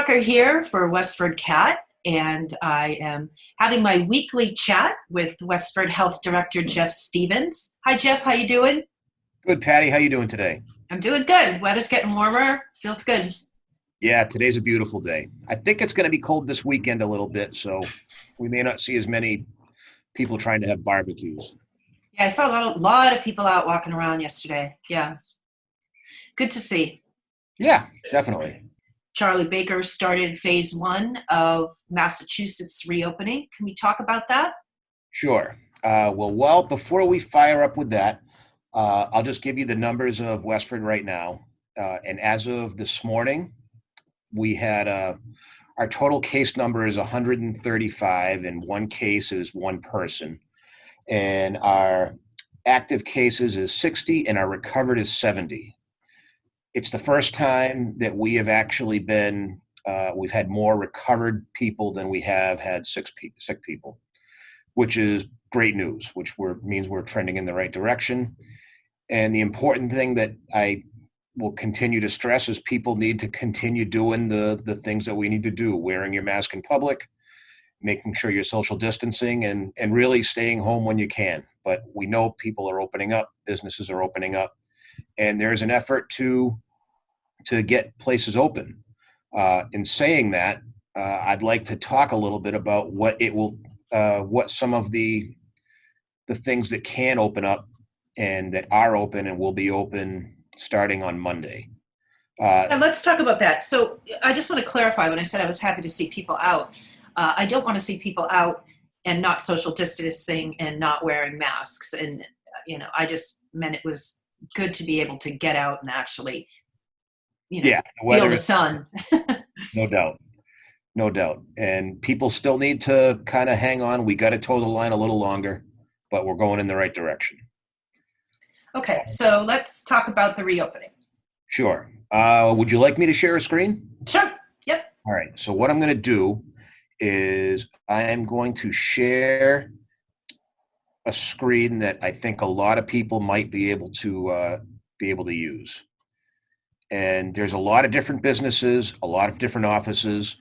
Parker here for WestfordCAT, and I am having my weekly chat with Westford Health Director Jeff Stevens. Hi, Jeff. How you doing? Good, Patty. How you doing today? I'm doing good. Weather's getting warmer. Feels good. Yeah, today's a beautiful day. I think it's going to be cold this weekend a little bit, so we may not see as many people trying to have barbecues. Yeah, I saw a lot of people out walking around yesterday. Yeah, good to see. Yeah, definitely. Charlie Baker started phase one of Massachusetts reopening. Can we talk about that? Sure. Well, before we fire up with that, I'll just give you the numbers of Westford right now. And as of this morning, we had our total case number is 135, and one case is one person. And our active cases is 60, and our recovered is 70. It's the first time that we have actually we've had more recovered people than we have had sick people, which is great news, means we're trending in the right direction. And the important thing that I will continue to stress is people need to continue doing the things that we need to do, wearing your mask in public, making sure you're social distancing, and really staying home when you can. But we know people are opening up, businesses are opening up, and there's an effort to get places open. In saying that, I'd like to talk a little bit about what some of the things that can open up and that are open and will be open starting on Monday. And let's talk about that. So I just want to clarify when I said I was happy to see people out. I don't want to see people out and not social distancing and not wearing masks. And, I just meant it was good to be able to get out and actually, Yeah, the feel weather the is sun. no doubt, no doubt. And people still need to kind of hang on. We got to toe the line a little longer, but we're going in the right direction. Okay, so let's talk about the reopening. Sure. Would you like me to share a screen? Sure. Yep. All right. So what I'm going to do is I am going to share a screen that I think a lot of people might be able to use. And there's a lot of different businesses, a lot of different offices,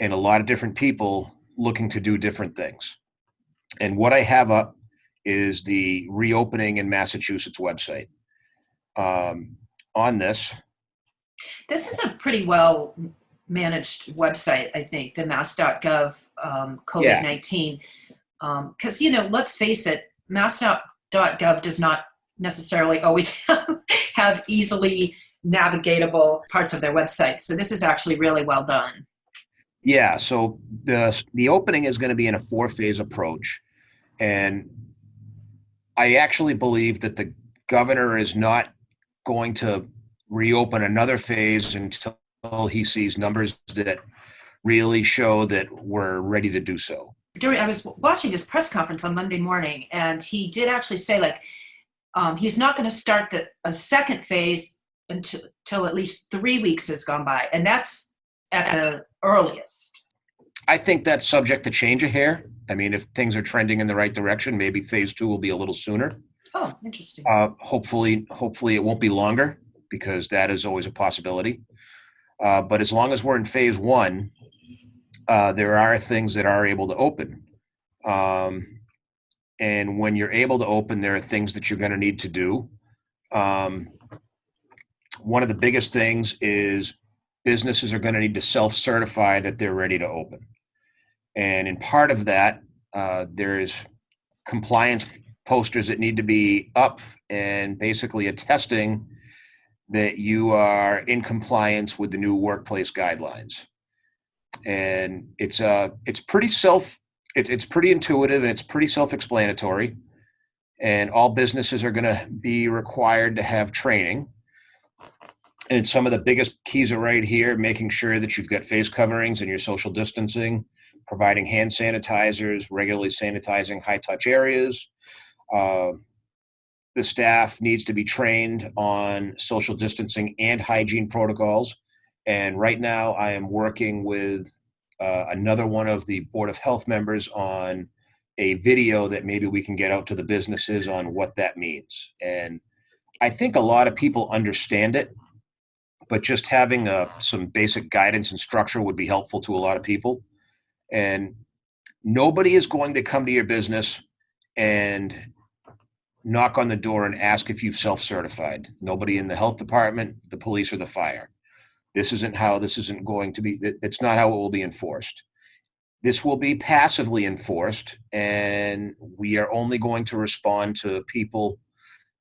and a lot of different people looking to do different things. And what I have up is the reopening in Massachusetts website. On this. This is a pretty well managed website, I think, the mass.gov Yeah, COVID-19. Because, let's face it, mass.gov does not necessarily always have easily navigatable parts of their website. So this is actually really well done. yeah. So the opening is going to be in a 4-phase approach. And I actually believe that the governor is not going to reopen another phase until he sees numbers that really show that we're ready to do so. I was watching his press conference on Monday morning, and he did actually say, he's not going to start a second phase until at least 3 weeks has gone by, and that's at the earliest. I think that's subject to change a hair. I mean, if things are trending in the right direction, maybe phase 2 will be a little sooner. Oh, interesting. Hopefully it won't be longer, because that is always a possibility. But as long as we're in phase 1, there are things that are able to open. And when you're able to open, there are things that you're going to need to do. One of the biggest things is businesses are going to need to self-certify that they're ready to open. And in part of that, there's compliance posters that need to be up and basically attesting that you are in compliance with the new workplace guidelines. And it's pretty it's pretty intuitive, and it's pretty self-explanatory. And all businesses are going to be required to have training. And some of the biggest keys are right here: making sure that you've got face coverings and you're social distancing, providing hand sanitizers, regularly sanitizing high-touch areas. The staff needs to be trained on social distancing and hygiene protocols. And right now I am working with another one of the Board of Health members on a video that maybe we can get out to the businesses on what that means. And I think a lot of people understand it, but just having some basic guidance and structure would be helpful to a lot of people. And nobody is going to come to your business and knock on the door and ask if you've self-certified. Nobody in the health department, the police, or the fire. This isn't going to be, it's not how it will be enforced. This will be passively enforced, and we are only going to respond to people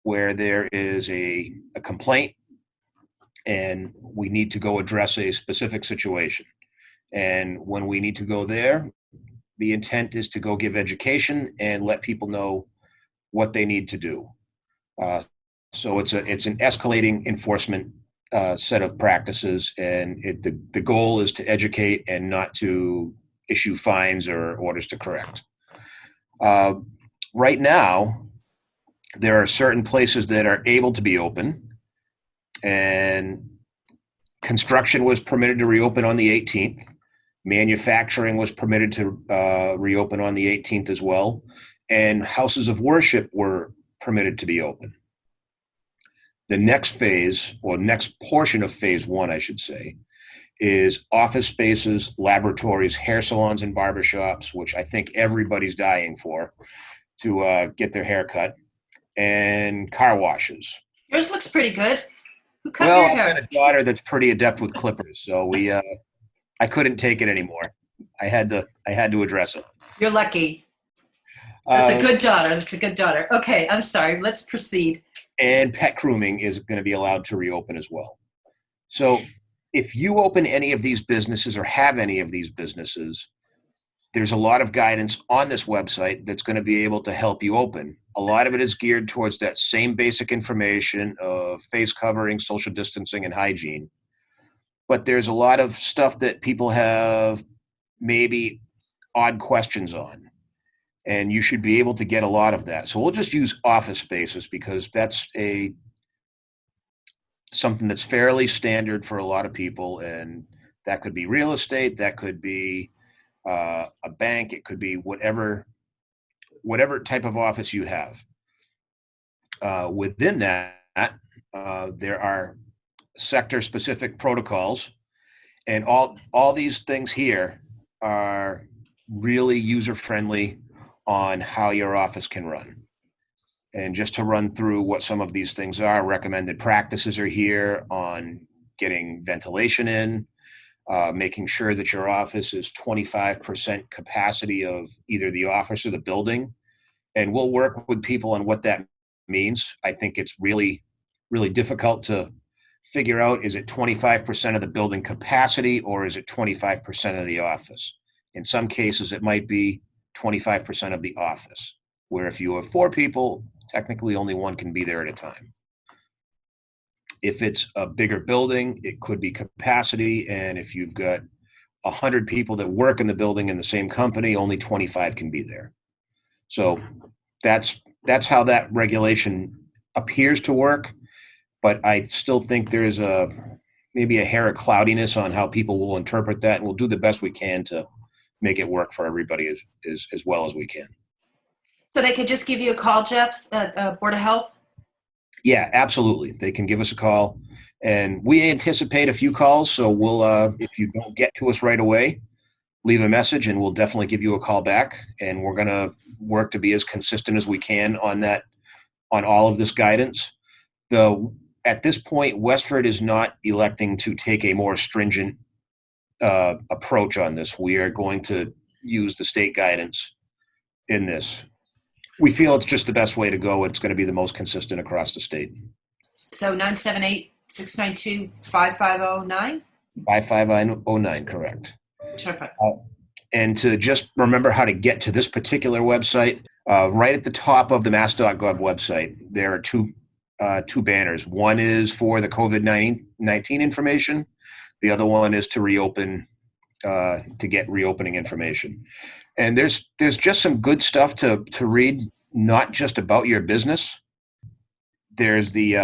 where there is a complaint and we need to go address a specific situation. And when we need to go there, the intent is to go give education and let people know what they need to do. So it's an escalating enforcement set of practices, and the goal is to educate and not to issue fines or orders to correct. Right now, there are certain places that are able to be open, and construction was permitted to reopen on the 18th. Manufacturing was permitted to reopen on the 18th as well, and houses of worship were permitted to be open. The next phase, or next portion of phase one, I should say, is office spaces, laboratories, hair salons, and barbershops, which I think everybody's dying for to get their hair cut, and car washes. Yours looks pretty good. Who cut Well, your I've hair? got a daughter that's pretty adept with clippers, so I couldn't take it anymore. I had to address it. You're lucky. That's a Uh, good daughter. That's a good daughter. Okay, I'm sorry. Let's proceed. and pet grooming is going to be allowed to reopen as well. So if you open any of these businesses or have any of these businesses, there's a lot of guidance on this website that's going to be able to help you open. A lot of it is geared towards that same basic information of face covering, social distancing, and hygiene. But there's a lot of stuff that people have maybe odd questions on, and you should be able to get a lot of that. So we'll just use office spaces because that's something that's fairly standard for a lot of people, and that could be real estate, that could be a bank, it could be whatever type of office you have. Within that, there are sector-specific protocols, and all these things here are really user-friendly on how your office can run. And just to run through what some of these things are, recommended practices are here on getting ventilation in, making sure that your office is 25% capacity of either the office or the building. And we'll work with people on what that means. I think it's really, really difficult to figure out, is it 25% of the building capacity or is it 25% of the office? In some cases, it might be 25% of the office, where if you have 4 people, technically only one can be there at a time. If it's a bigger building, it could be capacity. And if you've got 100 people that work in the building in the same company, only 25 can be there. So that's how that regulation appears to work. But I still think there's maybe a hair of cloudiness on how people will interpret that. And we'll do the best we can to make it work for everybody as well as we can. So they could just give you a call, Jeff, at Board of Health? Yeah, absolutely. They can give us a call, and we anticipate a few calls. So we'll, if you don't get to us right away, leave a message and we'll definitely give you a call back. And we're going to work to be as consistent as we can on that, on all of this guidance. At this point, Westford is not electing to take a more stringent approach on this. We are going to use the state guidance in this. We feel it's just the best way to go. It's going to be the most consistent across the state. So 978-692-5509? 5509, correct. Terrific. And to just remember how to get to this particular website, right at the top of the mass.gov website, there are two banners. One is for the COVID-19 information. The other one is to reopen, to get reopening information. And there's just some good stuff to read, not just about your business. There's the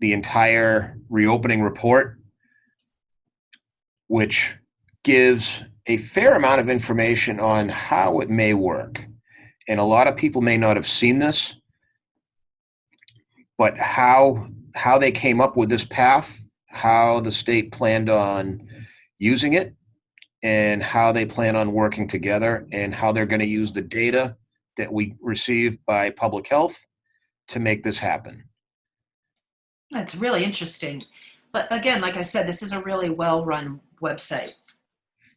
entire reopening report, which gives a fair amount of information on how it may work. And a lot of people may not have seen this, but how they came up with this path how the state planned on using it and how they plan on working together and how they're going to use the data that we receive by public health to make this happen. That's really interesting. But again, like I said, this is a really well-run website.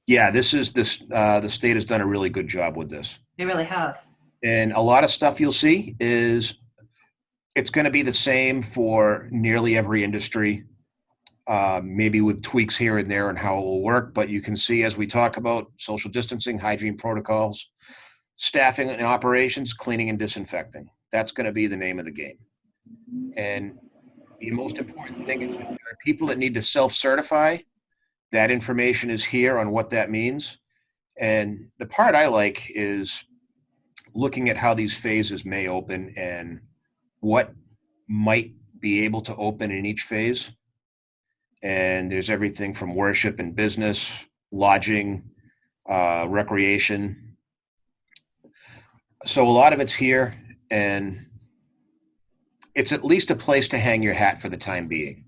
Yeah, this is this. The state has done a really good job with this, They really have. and a lot of stuff you'll see is it's going to be the same for nearly every industry, maybe with tweaks here and there and how it will work. But you can see as we talk about social distancing, hygiene protocols, staffing and operations, cleaning and disinfecting. That's going to be the name of the game. And the most important thing is if there are people that need to self-certify, that information is here on what that means. And the part I like is looking at how these phases may open and what might be able to open in each phase. And there's everything from worship and business, lodging, recreation. So a lot of it's here, and it's at least a place to hang your hat for the time being.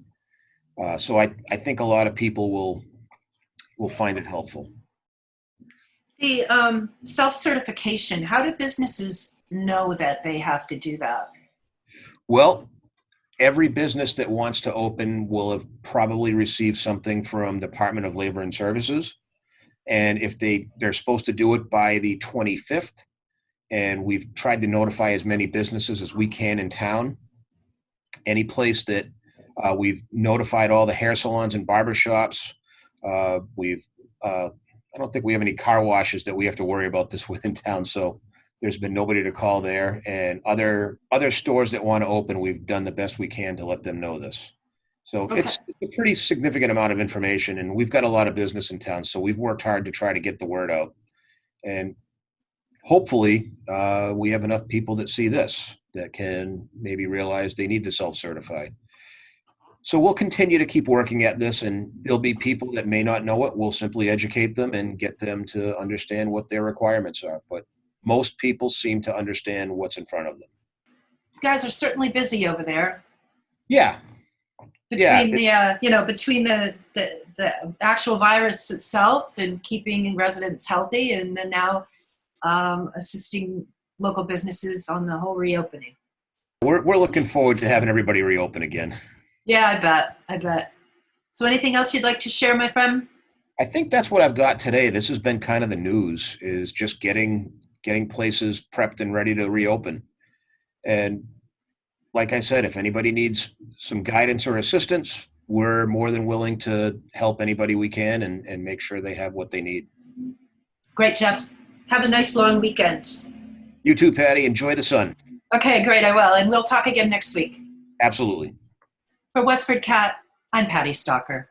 So I think a lot of people will find it helpful. The self-certification, how do businesses know that they have to do that? Well, every business that wants to open will have probably received something from Department of Labor and Services. And if they're supposed to do it by the 25th, and we've tried to notify as many businesses as we can in town. Any place that we've notified all the hair salons and barbershops. I don't think we have any car washes that we have to worry about this with in town. So there's been nobody to call there. And other stores that want to open, we've done the best we can to let them know this. So Okay. It's a pretty significant amount of information, and we've got a lot of business in town. So we've worked hard to try to get the word out. And hopefully we have enough people that see this that can maybe realize they need to self-certify. So we'll continue to keep working at this, and there'll be people that may not know it. We'll simply educate them and get them to understand what their requirements are. But most people seem to understand what's in front of them. You guys are certainly busy over there. Yeah. Between the actual virus itself and keeping residents healthy, and then now assisting local businesses on the whole reopening. We're looking forward to having everybody reopen again. Yeah, I bet. So anything else you'd like to share, my friend? I think that's what I've got today. This has been kind of the news, is just getting places prepped and ready to reopen. And like I said, if anybody needs some guidance or assistance, we're more than willing to help anybody we can and make sure they have what they need. Great, Jeff. Have a nice long weekend. You too, Patty. Enjoy the sun. Okay, great, I will. And we'll talk again next week. Absolutely. For WestfordCAT, I'm Patty Stalker.